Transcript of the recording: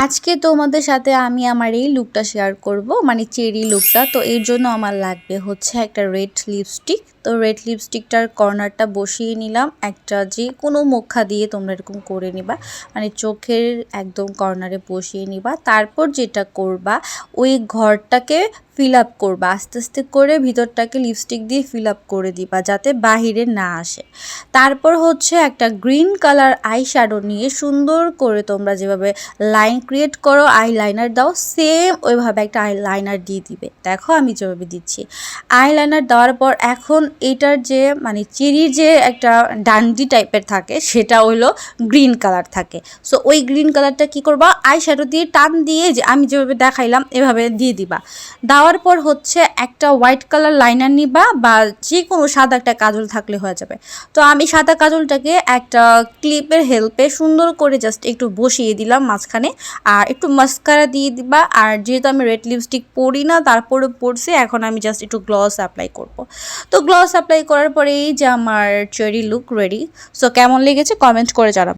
আজকে তোমাদের সাথে আমি আমার এই লুকটা শেয়ার করব, মানে চেরি লুকটা। তো এর জন্য আমার লাগবে হচ্ছে একটা রেড লিপস্টিক। তো রেড লিপস্টিকটার কর্নারটা বসিয়ে নিলাম, একটা যে কোনো মুখা দিয়ে তোমরা এরকম করে নিবা, মানে চোখের একদম কর্নারে বসিয়ে নিবা। তারপর যেটা করবা, ওই ঘরটাকে ফিল আপ করবা, আস্তে আস্তে করে ভিতরটাকে লিপস্টিক দিয়ে ফিল আপ করে দিবা যাতে বাহিরে না আসে। তারপর হচ্ছে একটা গ্রিন কালার আই শ্যাডো নিয়ে সুন্দর করে তোমরা যেভাবে লাইন ক্রিয়েট করো, আই লাইনার দাও, সেম ওইভাবে একটা আই লাইনার দিয়ে দিবে। দেখো আমি যেভাবে দিচ্ছি, আই লাইনার দেওয়ার পর এখন এটার যে মানে চেরির যে একটা ডান্ডি টাইপের থাকে সেটা হলো গ্রিন কালার থাকে। সো ওই গ্রিন কালারটা কি করবা, আই শ্যাডো দিয়ে টান দিয়ে যে আমি যেভাবে দেখাইলাম এভাবে দিয়ে দিবা। দেওয়ার পর হচ্ছে একটা হোয়াইট কালার লাইনার নিবা, বা যে কোনো সাদা একটা কাজল থাকলে হয়ে যাবে। তো আমি সাদা কাজলটাকে একটা ক্লিপের হেল্পে সুন্দর করে জাস্ট একটু বসিয়ে দিলাম মাঝখানে, আর একটু মাস্কারা দিয়ে দিবা। আর যেহেতু আমি রেড লিপস্টিক পরি না, তারপরে পরছি, এখন আমি জাস্ট একটু গ্লস অ্যাপ্লাই করব। তো গ্লস অ্যাপ্লাই করার পরে এই যে আমার চেরি লুক রেডি। সো কেমন লেগেছে কমেন্ট করে জানাবো।